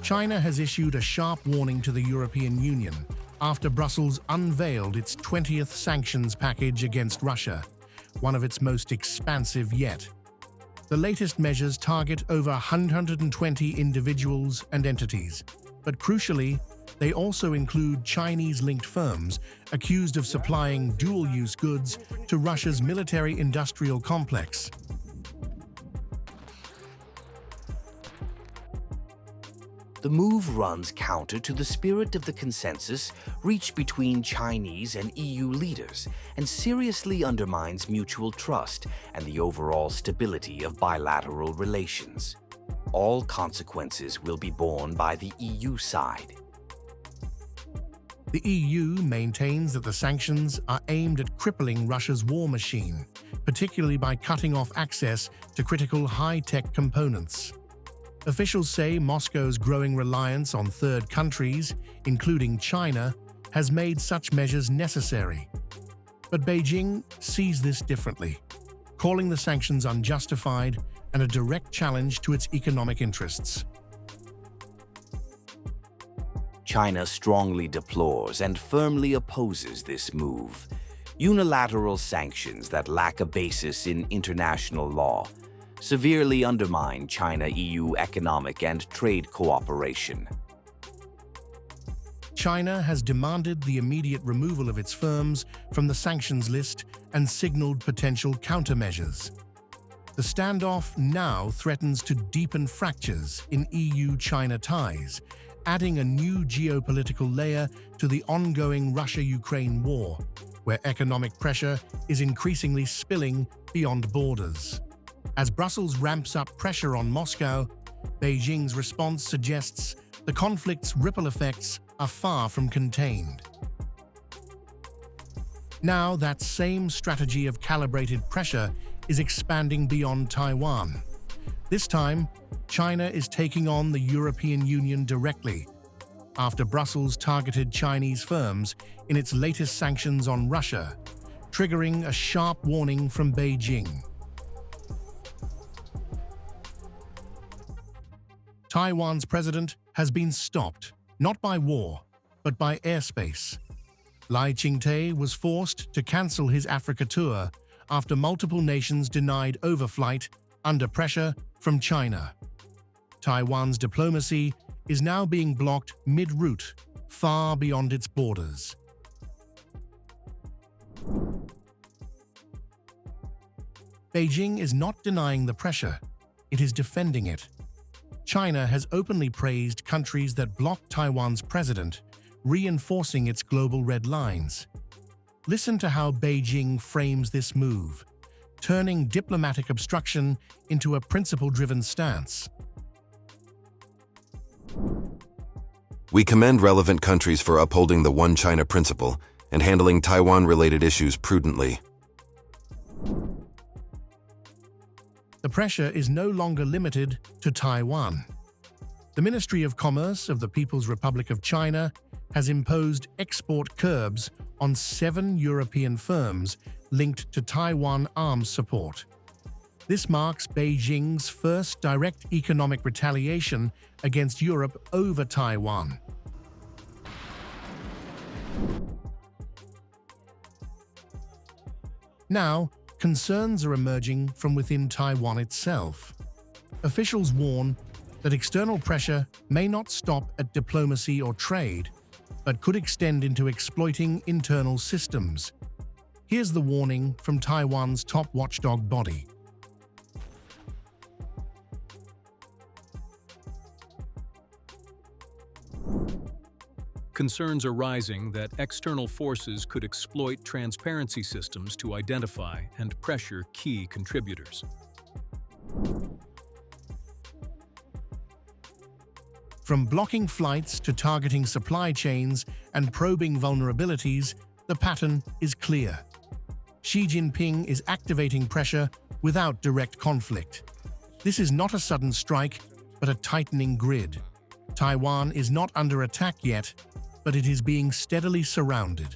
China has issued a sharp warning to the European Union after Brussels unveiled its 20th sanctions package against Russia, one of its most expansive yet. The latest measures target over 120 individuals and entities, but crucially, they also include Chinese-linked firms accused of supplying dual-use goods to Russia's military-industrial complex. The move runs counter to the spirit of the consensus reached between Chinese and EU leaders and seriously undermines mutual trust and the overall stability of bilateral relations. All consequences will be borne by the EU side. The EU maintains that the sanctions are aimed at crippling Russia's war machine, particularly by cutting off access to critical high-tech components. Officials say Moscow's growing reliance on third countries, including China, has made such measures necessary. But Beijing sees this differently, calling the sanctions unjustified and a direct challenge to its economic interests. China strongly deplores and firmly opposes this move. Unilateral sanctions that lack a basis in international law severely undermine China-EU economic and trade cooperation. China has demanded the immediate removal of its firms from the sanctions list and signaled potential countermeasures. The standoff now threatens to deepen fractures in EU-China ties, adding a new geopolitical layer to the ongoing Russia-Ukraine war, where economic pressure is increasingly spilling beyond borders. As Brussels ramps up pressure on Moscow, Beijing's response suggests the conflict's ripple effects are far from contained. Now, that same strategy of calibrated pressure is expanding beyond Taiwan. This time, China is taking on the European Union directly, after Brussels targeted Chinese firms in its latest sanctions on Russia, triggering a sharp warning from Beijing. Taiwan's president has been stopped, not by war, but by airspace. Lai Ching-te was forced to cancel his Africa tour after multiple nations denied overflight under pressure from China. Taiwan's diplomacy is now being blocked mid-route, far beyond its borders. Beijing is not denying the pressure, it is defending it. China has openly praised countries that block Taiwan's president, reinforcing its global red lines. Listen to how Beijing frames this move, turning diplomatic obstruction into a principle-driven stance. We commend relevant countries for upholding the One China principle and handling Taiwan-related issues prudently. The pressure is no longer limited to Taiwan. The Ministry of Commerce of the People's Republic of China has imposed export curbs on 7 European firms linked to Taiwan arms support. This marks Beijing's first direct economic retaliation against Europe over Taiwan. Now, concerns are emerging from within Taiwan itself. Officials warn that external pressure may not stop at diplomacy or trade, but could extend into exploiting internal systems. Here's the warning from Taiwan's top watchdog body. Concerns are rising that external forces could exploit transparency systems to identify and pressure key contributors. From blocking flights to targeting supply chains and probing vulnerabilities, the pattern is clear. Xi Jinping is activating pressure without direct conflict. This is not a sudden strike, but a tightening grid. Taiwan is not under attack yet, but it is being steadily surrounded.